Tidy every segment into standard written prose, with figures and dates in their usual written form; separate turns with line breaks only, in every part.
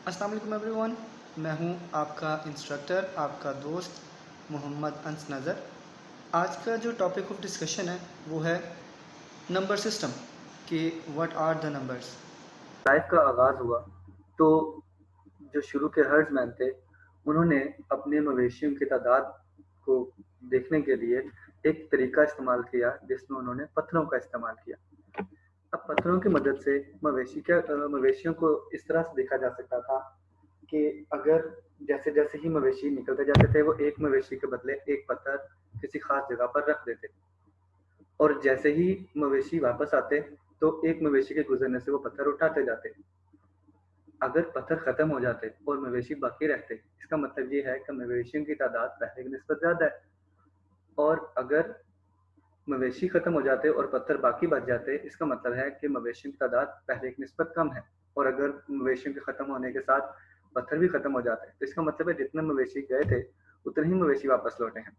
अस्सलाम वालेकुम एवरीवन। मैं हूं आपका इंस्ट्रक्टर, आपका दोस्त मोहम्मद अंस नज़र। आज का जो टॉपिक ऑफ डिस्कशन है वो है नंबर सिस्टम कि what are the numbers. Life का आगाज़ हुआ तो जो शुरू के हर्ड्समैन थे उन्होंने अपने मवेशियों की तादाद को देखने के लिए एक तरीका इस्तेमाल किया जिसमें उन्होंने पत्थरों का इस्तेमाल किया। अब पत्थरों की मदद से मवेशियों को इस तरह से देखा जा सकता था कि अगर जैसे-जैसे ही मवेशी निकलते जाते थे, वो एक मवेशी के बदले एक पत्थर किसी ख़ास जगह पर रख देते और जैसे ही मवेशी वापस आते, तो एक मवेशी के गुज़रने से वो पत्थर उठाते जाते। अगर पत्थर ख़त्म हो जाते और मवेशी बाकी रहते, इसका मतलब ये है कि मवेशियों की तादाद पहले की निस्बत ज़्यादा है और अगर मवेशी ख़त्म हो जाते और पत्थर बाकी बच जाते, इसका मतलब है कि मवेशियों की तादाद पहले की निस्बत कम है और अगर मवेशियों के ख़त्म होने के साथ पत्थर भी ख़त्म हो जाते हैं, तो इसका मतलब है जितने मवेशी गए थे, उतने ही मवेशी वापस लौटे हैं।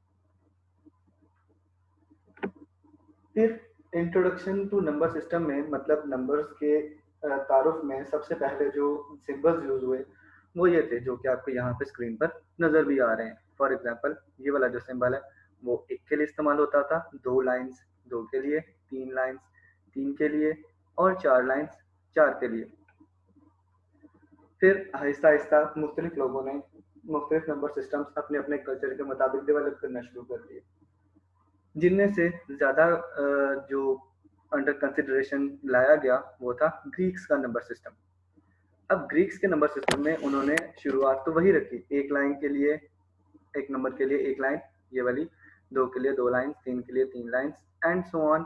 फिर इंट्रोडक्शन टू नंबर सिस्टम में मतलब नंबर्स के तारुफ में सबसे पहले जो सिंबल्स यूज़ हुए, वो ये थे जो कि आपको यहाँ पे स्क्रीन पर नज़र भी आ रहे हैं। फॉर एग्ज़ाम्पल ये वाला जो सिंबल है, वो 1 के लिए इस्तेमाल होता था, 2 लाइन्स 2 के लिए, 3 लाइन्स 3 के लिए और 4 लाइन्स 4 के लिए। फिर आहिस्ता-आहिस्ता मुख्तलिफ लोगों ने मुख्तलिफ नंबर सिस्टम्स अपने-अपने कल्चर के मुताबिक डेवलप करना शुरू कर दिए। जिनमें से ज़्यादा जो अंडर कंसिडरेशन लाया गया वो था ग्रीक्स का नंबर सिस्टम। अब ग्रीक्स के नंबर सिस्टम में उन्होंने शुरुआत तो वही रखी, एक लाइन के लिए एक नंबर के लिए एक लाइन ये वाली, 2 के लिए 2 लाइन्स, 3 के लिए 3 लाइन्स एंड सो ऑन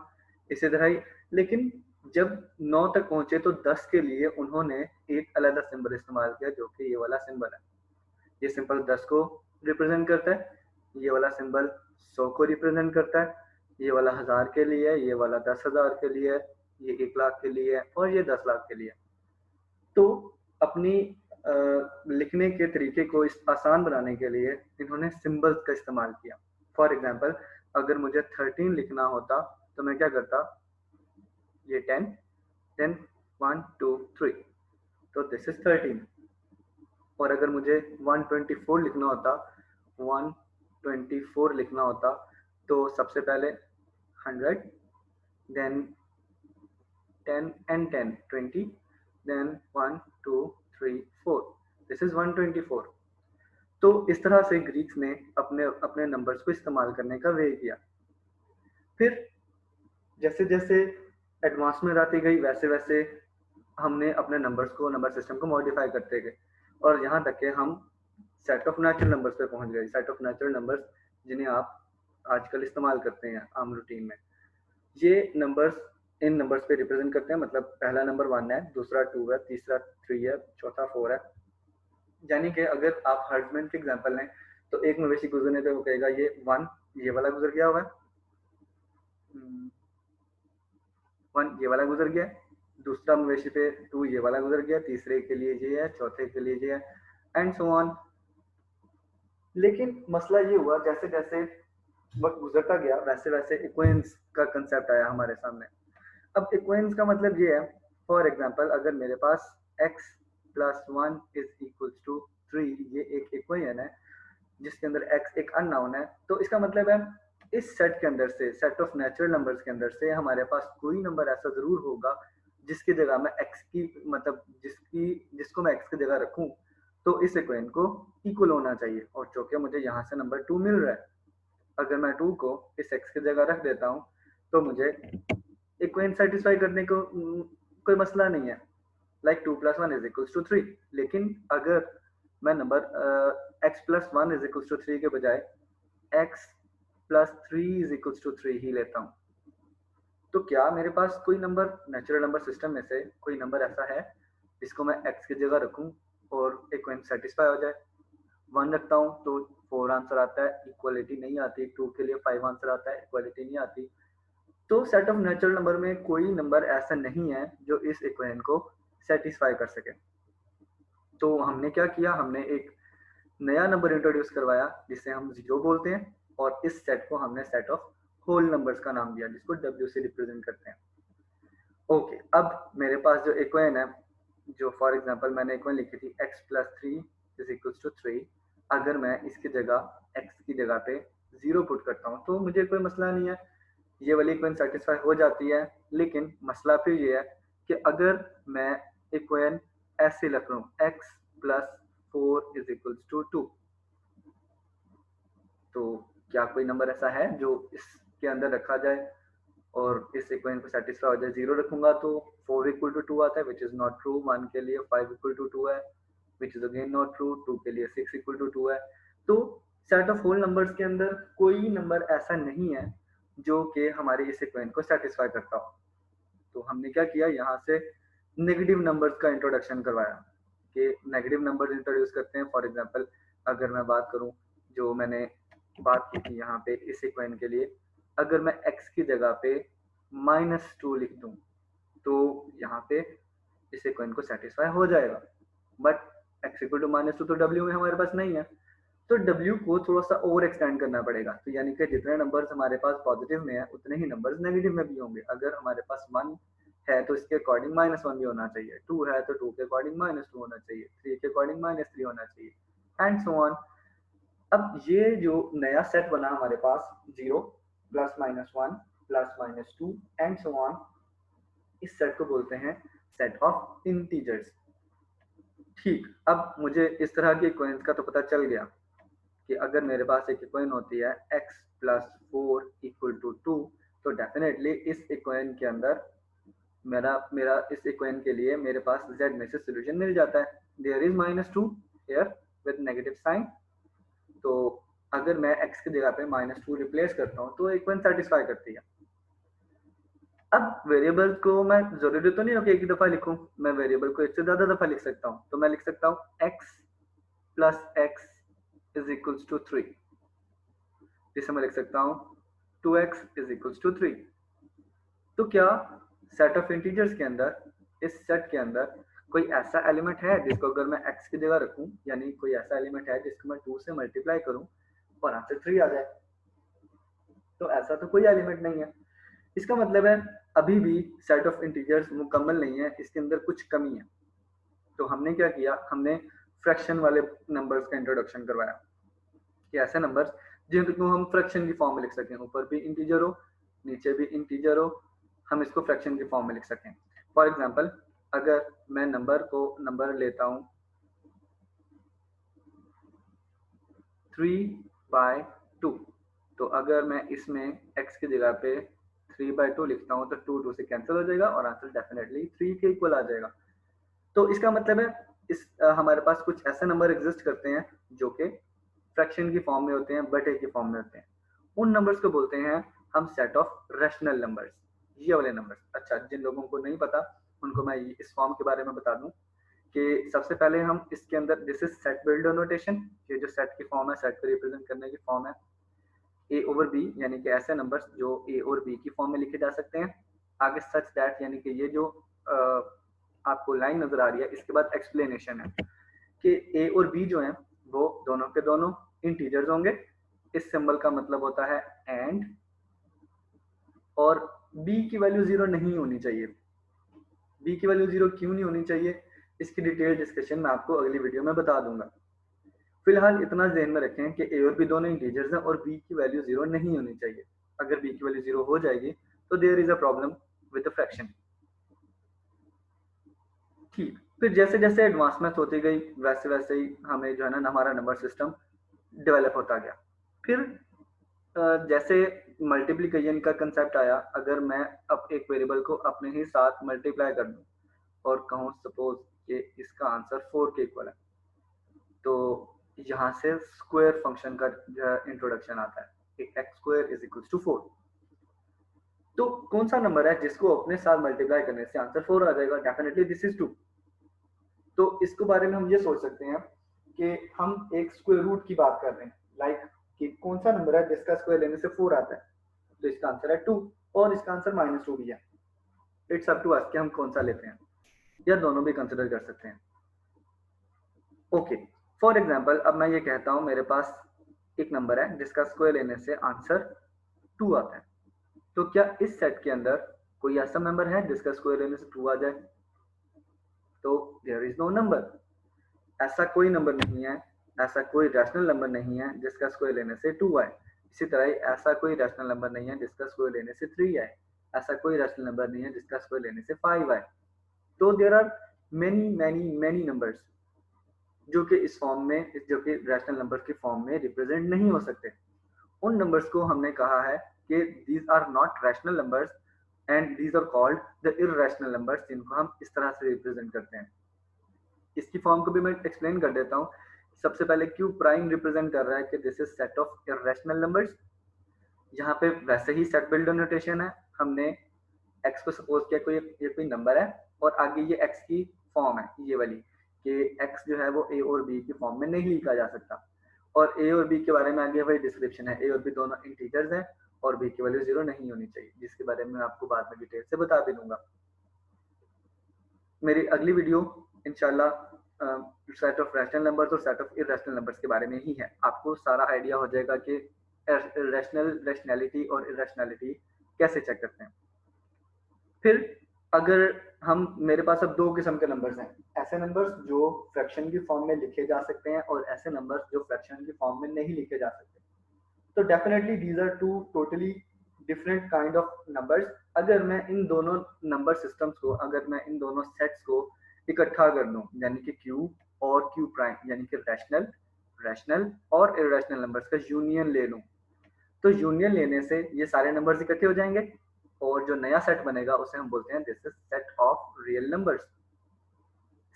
इसी तरह ही। लेकिन जब 9 तक पहुँचे तो 10 के लिए उन्होंने एक अलग सिंबल इस्तेमाल किया जो कि ये वाला सिंबल है। ये सिंबल 10 को रिप्रेजेंट करता है, ये वाला सिंबल 100 को रिप्रेजेंट करता है, ये वाला 1000 के लिए है, ये वाला 10,000 के लिए है, ये 1 लाख के लिए है और ये 10 लाख के लिए है। तो अपनी लिखने के तरीके को इस आसान बनाने के लिए इन्होंने सिंबल्स का इस्तेमाल किया। फॉर एग्जांपल अगर मुझे 13 लिखना होता तो मैं क्या करता, ये 10 देन 1 2 3 तो दिस इज 13। और अगर मुझे 124 लिखना होता 124 लिखना होता तो सबसे पहले 100 then 10 and 10 20 then 1 2 3 4 this is 124। तो इस तरह से ग्रीक्स ने अपने अपने नंबर्स को इस्तेमाल करने का वे किया। फिर जैसे जैसे एडवांसमेंट आती गई वैसे वैसे हमने अपने नंबर्स को नंबर सिस्टम को मॉडिफाई करते गए और यहाँ तक कि हम सेट ऑफ नेचुरल नंबर्स पे पहुंच गए। सेट ऑफ नेचुरल नंबर्स जिन्हें आप आजकल इस्तेमाल करते हैं आम रूटीन में, ये नंबर्स इन नंबर्स पे रिप्रेजेंट करते हैं। मतलब पहला नंबर 1 है, दूसरा 2 है, तीसरा 3 है, चौथा 4 है। यानी कि अगर आप हर्ट्जमैन के एग्जांपल लें तो एक मवेशी गुजरने पे वो कहेगा ये 1 ये वाला गुजर गया हुआ है, 1 ये वाला गुजर गया, दूसरा मवेशी पे 2 ये वाला गुजर गया, तीसरे के लिए ये है, चौथे के लिए ये है एंड सो ऑन। लेकिन मसला ये हुआ जैसे जैसे वक्त गुजरता गया वैसे वैसे इक्वेंस का कंसेप्ट आया हमारे सामने। अब इक्वेंस का मतलब ये है, फॉर एग्जांपल अगर मेरे पास x plus 1 is equals to 3 ये एक इक्वेशन है जिसके अंदर x एक अननोन है, तो इसका मतलब है इस सेट के अंदर से सेट ऑफ नेचुरल नंबर्स के अंदर से हमारे पास कोई नंबर ऐसा जरूर होगा जिसकी जगह मैं x की मतलब जिसको मैं x की जगह रखूं तो इस इक्वेशन को इक्वल होना चाहिए। और चूंकि मुझे यहाँ से नंबर 2 मिल रहा है, अगर मैं 2 को इस x की जगह रख देता हूँ तो मुझे इक्वेशन सेटिस्फाई करने को कोई मसला नहीं है, like 2 plus 1 is equals to 3। लेकिन अगर मैं number x plus 1 is equals to 3 के बजाय x plus 3 is equals to 3 ही लेता हूँ, तो क्या मेरे पास कोई नंबर नेचुरल नंबर सिस्टम में से कोई नंबर ऐसा है जिसको मैं x की जगह रखूं और इक्वेशन सेटिस्फाई हो जाए? 1 रखता हूँ तो 4 आंसर आता है, इक्वलिटी नहीं आती। 2 के लिए 5 आंसर आता है, इक्वलिटी नहीं आती। तो सेट ऑफ नेचुरल नंबर में कोई नंबर ऐसा नहीं है जो इस इक्वेशन को सेटिस्फाई कर सके। तो हमने क्या किया, हमने एक नया नंबर इंट्रोड्यूस करवाया जिसे हम जीरो बोलते हैं और इस सेट को हमने सेट ऑफ होल नंबर्स का नाम दिया जिसको W से रिप्रेजेंट करते हैं। ओके, अब मेरे पास जो इक्वेशन है जो फॉर एग्जांपल मैंने इक्वेशन लिखी थी x plus 3 is equals to 3, अगर मैं इसकी जगह x की जगह पे 0 पुट करता हूँ तो मुझे कोई मसला नहीं है, ये वाली इक्वेशन सेटिस्फाई हो जाती है। लेकिन मसला फिर ये है कि अगर मैं इक्वेशन ऐसे लिख रहा हूँ x plus 4 is equals to 2, तो क्या कोई नंबर ऐसा है जो इसके अंदर रखा जाए और इस इक्वेशन को सेटिस्फाई हो जाए? 0 रखूंगा तो 4 इक्वल टू 2 आता है, विच इज नॉट ट्रू। 1 के लिए 5 इक्वल टू 2 है, which is again not true. 2 के लिए 6 इक्वल टू 2 है। तो सेट ऑफ होल नंबर्स के अंदर कोई नंबर ऐसा नहीं है जो कि हमारे इस इक्वेशन को सेटिस्फाई करता हो। तो हमने क्या किया, यहाँ से नेगेटिव नंबर्स का इंट्रोडक्शन करवाया कि नेगेटिव नंबर्स इंट्रोड्यूस करते हैं। फॉर एग्जांपल अगर मैं बात करूं, जो मैंने बात की थी यहाँ पे इस इक्वेशन के लिए, अगर मैं x की जगह पे -2 लिख दूं तो यहाँ पे इस इक्वेशन को सेटिस्फाई हो जाएगा। बट x इक्वल टू -2 तो w में हमारे पास नहीं है, तो w को थोड़ा सा ओवर एक्सटेंड करना पड़ेगा। तो यानी कि जितने नंबर्स हमारे पास पॉजिटिव में है उतने ही नंबर्स नेगेटिव में भी होंगे। अगर हमारे पास 1 है तो इसके अकॉर्डिंग -1 भी होना चाहिए, 2 है तो 2 के अकॉर्डिंग -2 होना चाहिए, 3 के अकॉर्डिंग -3 होना चाहिए, एंड सो ऑन। अब ये जो नया सेट बना हमारे पास 0 plus -1 plus -2 and so on, इस सेट को बोलते हैं सेट ऑफ इंटीजर्स। ठीक, अब मुझे इस तरह के इक्वेशंस का तो पता चल गया कि अगर मेरे पास एक इक्वेशन होती है x प्लस 4 इक्वल टू 2, तो डेफिनेटली इस इक्वेशन के अंदर मेरा मेरा इस इक्वेशन के लिए मेरे पास z में से सोल्यूशन मिल जाता है। There is -2 here with negative sign. तो अगर मैं x की जगह पे -2 रिप्लेस करता हूँ तो इक्वेशन सेटिस्फाई करती है। अब वेरिएबल को मैं जरूरी तो नहीं हो कि एक ही दफा लिखूं, मैं वेरिएबल को एक से ज्यादा दफा लिख सकता हूँ। तो मैं लिख सकता हूँ x plus x is equals to 3, जिसे मैं लिख सकता हूँ 2x इज इक्वल्स टू 3। तो क्या सेट ऑफ इंटीजर्स के अंदर, इस सेट के अंदर कोई ऐसा एलिमेंट है जिसको अगर मैं x की जगह रखूं, यानी कोई ऐसा एलिमेंट है जिसको मैं 2 से मल्टीप्लाई करूं और आंसर 3 आ जाए? तो ऐसा तो कोई एलिमेंट नहीं है। इसका मतलब है अभी भी सेट ऑफ इंटीजर्स मुकम्मल नहीं है, इसके अंदर कुछ कमी है। तो हमने क्या किया, हमने फ्रैक्शन वाले नंबर्स का इंट्रोडक्शन करवाया कि ऐसे नंबर्स जिनको हम फ्रैक्शन की फॉर्म में लिख सकें, ऊपर भी इंटीजर हो नीचे भी इंटीजर हो, हम इसको फ्रैक्शन की फॉर्म में लिख सकें। फॉर एग्जांपल अगर मैं नंबर लेता हूं 3/2, तो अगर मैं इसमें x की जगह पे 3/2 लिखता हूं तो 2 से कैंसिल हो जाएगा और आंसर डेफिनेटली 3 के इक्वल आ जाएगा। तो इसका मतलब है हमारे पास कुछ ऐसे नंबर एग्जिस्ट करते हैं जो कि फ्रैक्शन की फॉर्म में होते हैं, बटे की फॉर्म में होते हैं। उन नंबर्स को बोलते हैं हम सेट ऑफ रैशनल नंबर्स, ये वाले नंबर्स। अच्छा, जिन लोगों को नहीं पता उनको मैं इस फॉर्म के बारे में बता दूं कि सबसे पहले हम इसके अंदर, this is set builder notation, ये जो सेट की फॉर्म है, सेट को रिप्रेजेंट करने की फॉर्म है ए ओवर बी, यानी कि ऐसे नंबर्स जो ए और बी की फॉर्म में लिखे जा सकते हैं। आगे सच दैट, यानी कि ये जो आपको लाइन नजर आ रही है इसके बाद एक्सप्लेनेशन है कि ए और बी जो हैं वो दोनों के दोनों इंटीजर्स होंगे। इस सिंबल का मतलब होता है एंड, और बी की वैल्यू 0 नहीं होनी चाहिए। बी की वैल्यू 0 क्यों नहीं होनी चाहिए, इसकी डिटेल डिस्कशन मैं आपको अगली वीडियो में बता दूंगा। फिलहाल इतना ध्यान में रखें कि ए और बी दोनों इंटीजर्स हैं और बी की वैल्यू 0 नहीं होनी चाहिए। अगर बी की वैल्यू 0 हो जाएगी तो there is a problem with the fraction. ठीक, फिर जैसे जैसे एडवांसमेंट होती गई वैसे वैसे ही हमें जो है ना हमारा नंबर सिस्टम डेवलप होता गया। फिर जैसे मल्टीप्लिकेशन का कंसेप्ट आया, अगर मैं अब एक वेरिएबल को अपने ही साथ मल्टीप्लाई कर दूं और कहूं सपोज कि इसका आंसर 4 के इक्वल है, तो यहाँ से स्क्वायर फंक्शन का इंट्रोडक्शन आता है कि x square is equal to 4। तो कौन सा नंबर है जिसको अपने साथ मल्टीप्लाई करने से आंसर 4 आ जाएगा? Definitely this is 2। तो इसके बारे में हम ये सोच सकते हैं कि हम एक स्क्वायर रूट की बात कर रहे हैं, लाइक कि कौन सा नंबर है जिसका स्क्वायर लेने से 4 आता है, तो इसका आंसर है 2 और इसका आंसर -2 भी है। इट्स अप टू अस कि हम कौन सा लेते हैं, या दोनों भी कंसिडर कर सकते हैं। ओके, फॉर एग्जांपल अब मैं ये कहता हूं मेरे पास एक नंबर है जिसका स्क्वायर लेने से आंसर 2 आता है, तो क्या इस सेट के अंदर कोई ऐसा नंबर है जिसका स्क्वायर लेने से 2 आ जाए? तो देयर इज नो नंबर। ऐसा कोई नंबर नहीं है, ऐसा कोई रैशनल नंबर नहीं है जिसका स्क्वायर लेने से 2 आए। इसी तरह ऐसा कोई रैशनल नंबर नहीं है जिसका स्क्वायर लेने से 3 आए। ऐसा कोई रैशनल नंबर नहीं है जिसका स्क्वायर लेने से 5 आए। तो देयर आर मेनी नंबर्स जो कि इस फॉर्म में, जो कि रैशनल नंबर के फॉर्म में रिप्रेजेंट नहीं हो सकते। उन नंबर्स को हमने कहा है कि these are not rational numbers and these are called the irrational numbers, जिनको हम इस तरह से रिप्रेजेंट करते हैं। इसकी फॉर्म को भी मैं एक्सप्लेन कर देता हूँ। सबसे पहले क्यू प्राइम रिप्रेजेंट कर रहा है कि this is set of irrational numbers. यहाँ पे वैसे ही सेट बिल्डर नोटेशन है। हमने एक्स को सपोज किया कोई ये कोई नंबर है और आगे ये एक्स की फॉर्म है ये वाली, कि एक्स जो है वो ए और बी की फॉर्म में नहीं लिखा जा सकता। और ए और बी के बारे में आगे वही डिस्क्रिप्शन है, ए और बी दोनों इंटीजर्स हैं और बी की वैल्यू 0 नहीं होनी चाहिए, जिसके बारे में आपको बाद में डिटेल से बता भी दूंगा। मेरी अगली वीडियो इंशाल्लाह सेट ऑफ रैशनल नंबर्स और सेट ऑफ इररेशनल नंबर्स के बारे में ही है। आपको सारा आइडिया हो जाएगा कि रैशनैलिटी और इररेशनैलिटी कैसे चेक करते हैं। फिर अगर हम, मेरे पास अब 2 किस्म के नंबर्स हैं, ऐसे नंबर्स जो फ्रैक्शन की फॉर्म में लिखे जा सकते हैं और ऐसे नंबर्स जो फ्रैक्शन की फॉर्म में नहीं लिखे जा सकते। तो definitely these are two totally different kind of numbers. अगर मैं इन दोनों नंबर सिस्टम्स को, अगर मैं इन दोनों सेट्स को इकट्ठा कर दूं, यानी कि क्यू और क्यू प्राइम, यानी कि रैशनल और इररेशनल नंबर्स का यूनियन ले लूं, तो यूनियन लेने से ये सारे नंबर्स इकट्ठे हो जाएंगे और जो नया सेट बनेगा उसे हम बोलते हैं this is set of real numbers.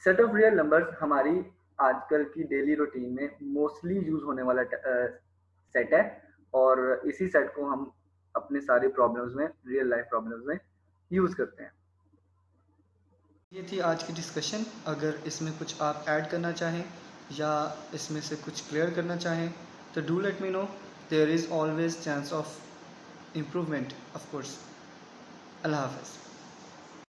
Set of real numbers हमारी आजकल की डेली रूटीन में मोस्टली यूज होने वाला सेट है और इसी सेट को हम अपने सारी प्रॉब्लम्स में, रियल लाइफ प्रॉब्लम्स में यूज करते हैं।
ये थी आज की डिस्कशन। अगर इसमें कुछ आप ऐड करना चाहें या इसमें से कुछ क्लियर करना चाहें तो do let me know. There is always chance of improvement of course. अल्लाह हाफ़िज़।